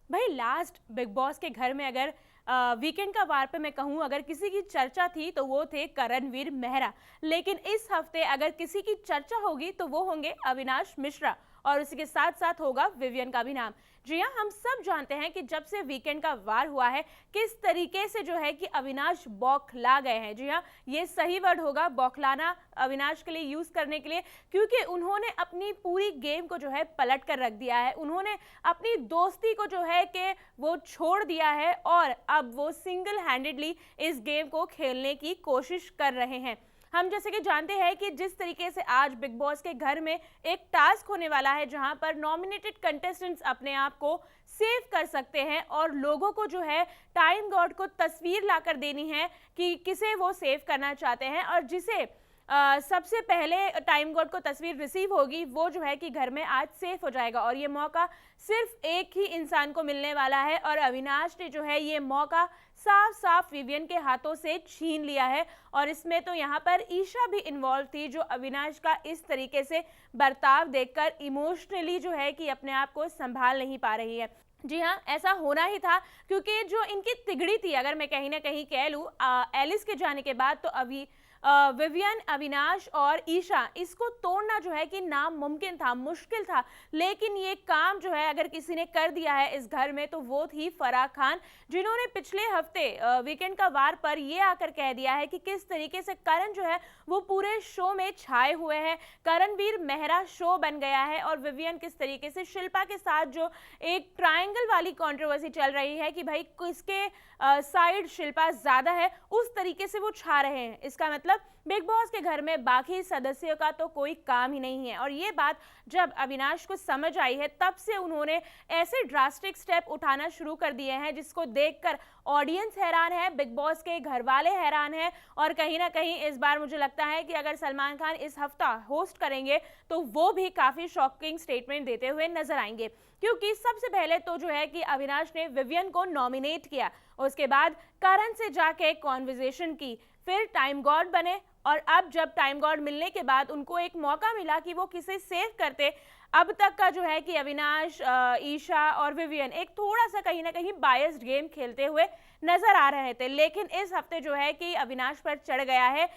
भाई last big boss के घर में अगर वीकेंड का वार पे मैं कहूँ अगर किसी की चर्चा थी तो वो थे करणवीर मेहरा। लेकिन इस हफ्ते अगर किसी की चर्चा होगी तो वो होंगे अविनाश मिश्रा और उसी के साथ साथ होगा विवियन का भी नाम। जी हाँ, हम सब जानते हैं कि जब से वीकेंड का वार हुआ है किस तरीके से जो है कि अविनाश बौखला गए हैं। जी हाँ, ये सही वर्ड होगा बौखलाना अविनाश के लिए यूज करने के लिए, क्योंकि उन्होंने अपनी पूरी गेम को जो है पलट कर रख दिया है। उन्होंने अपनी दोस्ती को जो है कि वो छोड़ दिया है और अब वो सिंगल हैंडेडली इस गेम को खेलने की कोशिश कर रहे हैं। हम जैसे कि जानते हैं कि जिस तरीके से आज बिग बॉस के घर में एक टास्क होने वाला है जहां पर नॉमिनेटेड कंटेस्टेंट्स अपने आप को सेव कर सकते हैं और लोगों को जो है टाइम गॉड को तस्वीर लाकर देनी है कि किसे वो सेव करना चाहते हैं और जिसे सबसे पहले टाइम गॉड को तस्वीर रिसीव होगी वो जो है कि घर में आज सेफ हो जाएगा। और ये मौका सिर्फ एक ही इंसान को मिलने वाला है और अविनाश ने जो है ये मौका साफ साफ विवियन के हाथों से छीन लिया है। और इसमें तो यहाँ पर ईशा भी इन्वॉल्व थी जो अविनाश का इस तरीके से बर्ताव देखकर इमोशनली जो है कि अपने आप को संभाल नहीं पा रही है। जी हाँ, ऐसा होना ही था क्योंकि जो इनकी तिगड़ी थी, अगर मैं कहीं ना कहीं कह लूँ एलिस के जाने के बाद, तो अभी विवियन, अविनाश और ईशा, इसको तोड़ना जो है कि नामुमकिन था, मुश्किल था। लेकिन ये काम जो है अगर किसी ने कर दिया है इस घर में तो वो थी फराह खान, जिन्होंने पिछले हफ्ते वीकेंड का वार पर ये आकर कह दिया है कि किस तरीके से करण जो है वो पूरे शो में छाए हुए हैं। करणवीर मेहरा शो बन गया है और विवियन किस तरीके से शिल्पा के साथ जो एक ट्रायंगल वाली कंट्रोवर्सी चल रही है कि भाई किसके साइड शिल्पा ज्यादा है, उस तरीके से वो छा रहे हैं। इसका मतलब बिग बॉस के घर में बाकी सदस्यों का तो कोई काम ही नहीं है। और ये बात जब अविनाश को समझ आई है तब से उन्होंने ऐसे ड्रास्टिक स्टेप उठाना शुरू कर दिए हैं जिसको देखकर ऑडियंस हैरान है, बिग बॉस के घर वाले हैरान हैं। और कहीं ना कहीं इस बार मुझे लगता है कि अगर सलमान खान इस हफ्ता होस्ट करेंगे तो वो भी काफी शॉकिंग स्टेटमेंट देते हुए नजर आएंगे। क्योंकि सबसे पहले तो जो है कि अविनाश ने विवियन को नॉमिनेट किया, उसके बाद करण से जाके कॉन्वर्सेशन की, फिर टाइम गॉड बने और अब जब टाइम गॉड मिलने के बाद उनको एक मौका मिला कि वो किसे सेव करते। अब तक का जो है कि अविनाश, ईशा और विवियन एक थोड़ा सा कहीं ना कहीं बायस्ड गेम खेलते हुए नजर आ रहे थे, लेकिन इस हफ्ते जो है कि अविनाश पर चढ़ गया है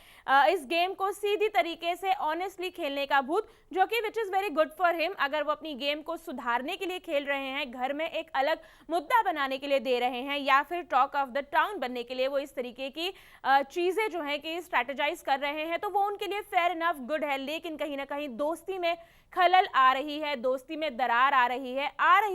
इस गेम को सीधी तरीके से ऑनेस्टली खेलने का भूत, जो कि which is very good for him. अगर वो अपनी गेम को सुधारने के लिए खेल रहे हैं, घर में एक अलग मुद्दा बनाने के लिए दे रहे हैं या फिर टॉक ऑफ द टाउन बनने के लिए वो इस तरीके की चीजें जो है कि स्ट्रेटेजाइज कर रहे हैं, तो वो उनके लिए फेयर इनफ गुड है। लेकिन कहीं ना कहीं दोस्ती में खलल आ रही है, दोस्ती में दरार आ रही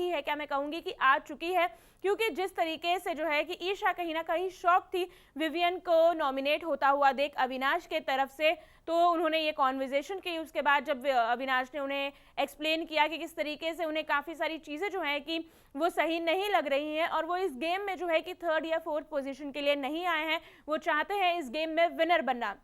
है क्या मैं कहूंगी कि आ चुकी है। क्योंकि जिस तरीके से जो है कि ईशा कहीं ना कहीं शॉक थी विवियन को नॉमिनेट होता हुआ देख अविनाश के तरफ से, तो उन्होंने ये कॉन्वर्सेशन की। उसके बाद जब अविनाश ने उन्हें एक्सप्लेन किया कि किस तरीके से उन्हें काफ़ी सारी चीज़ें जो हैं कि वो सही नहीं लग रही हैं और वो इस गेम में जो है कि 3rd या 4th पोजीशन के लिए नहीं आए हैं, वो चाहते हैं इस गेम में विनर बनना,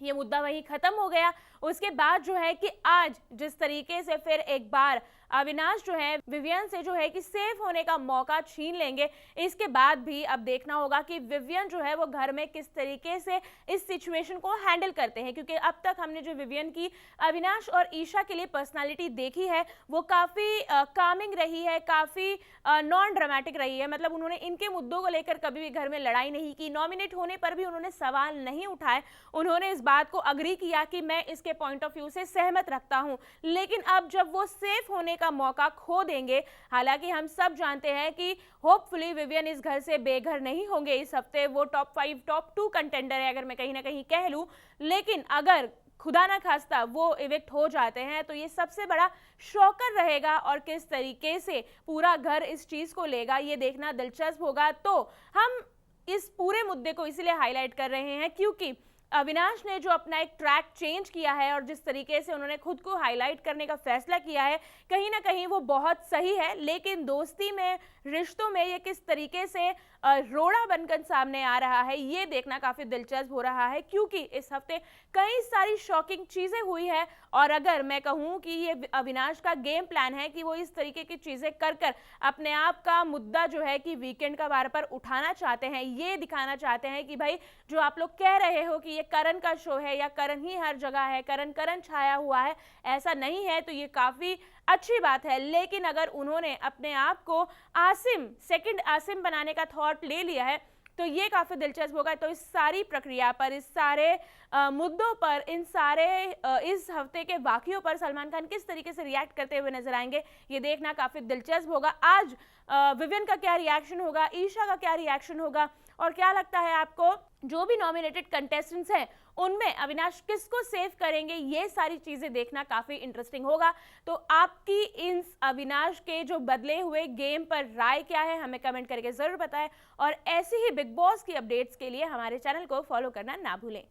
ये मुद्दा वही खत्म हो गया। उसके बाद जो है कि आज जिस तरीके से फिर एक बार अविनाश जो है विवियन से जो है कि सेफ होने का मौका छीन लेंगे, इसके बाद भी अब देखना होगा कि विवियन जो है वो घर में किस तरीके से इस सिचुएशन को हैंडल करते हैं। क्योंकि अब तक हमने जो विवियन की अविनाश और ईशा के लिए पर्सनालिटी देखी है वो काफ़ी कामिंग रही है, काफ़ी नॉन ड्रामेटिक रही है। मतलब उन्होंने इनके मुद्दों को लेकर कभी भी घर में लड़ाई नहीं की, नॉमिनेट होने पर भी उन्होंने सवाल नहीं उठाए, उन्होंने इस बात को अग्री किया कि मैं इसके पॉइंट ऑफ व्यू से सहमत रखता हूं। लेकिन अब जब वो सेफ होने का मौका खो देंगे, हालांकि हम सब जानते हैं कि होपफुली विवियन इस घर से बेघर नहीं होंगे इस हफ्ते, वो टॉप 5 टॉप 2 कंटेंडर है अगर मैं कहीं ना कहीं कह लूं। लेकिन अगर खुदा ना खास्ता वो इविक्ट हो जाते हैं तो ये सबसे बड़ा शॉकर रहेगा और किस तरीके से पूरा घर इस चीज को लेगा ये देखना दिलचस्प होगा। तो हम इस पूरे मुद्दे को इसलिए हाईलाइट कर रहे हैं क्योंकि अविनाश ने जो अपना एक ट्रैक चेंज किया है और जिस तरीके से उन्होंने खुद को हाईलाइट करने का फैसला किया है, कहीं ना कहीं वो बहुत सही है। लेकिन दोस्ती में, रिश्तों में ये किस तरीके से रोड़ा बनकर सामने आ रहा है ये देखना काफी दिलचस्प हो रहा है, क्योंकि इस हफ्ते कई सारी शॉकिंग चीजें हुई है। और अगर मैं कहूँ कि ये अविनाश का गेम प्लान है कि वो इस तरीके की चीजें कर कर अपने आप का मुद्दा जो है कि वीकेंड का वार पर उठाना चाहते हैं, ये दिखाना चाहते हैं कि भाई जो आप लोग कह रहे हो कि ये करण का शो है या करण ही हर जगह है, करण करण छाया हुआ है, ऐसा नहीं है। तो ये काफी अच्छी बात है, लेकिन अगर उन्होंने अपने आप को आसिम, सेकंड आसिम बनाने का थॉट ले लिया है तो ये काफी दिलचस्प होगा। तो इस सारी प्रक्रिया पर, इस सारे मुद्दों पर, इन सारे इस हफ्ते के वाकयों पर सलमान खान किस तरीके से रिएक्ट करते हुए नजर आएंगे, ये देखना काफी दिलचस्प होगा। आज विवियन का क्या रिएक्शन होगा, ईशा का क्या रिएक्शन होगा, और क्या लगता है आपको जो भी नॉमिनेटेड कंटेस्टेंट्स हैं उनमें अविनाश किसको सेव करेंगे, ये सारी चीजें देखना काफी इंटरेस्टिंग होगा। तो आपकी इन अविनाश के जो बदले हुए गेम पर राय क्या है, हमें कमेंट करके जरूर बताएं, और ऐसी ही बिग बॉस की अपडेट्स के लिए हमारे चैनल को फॉलो करना ना भूलें।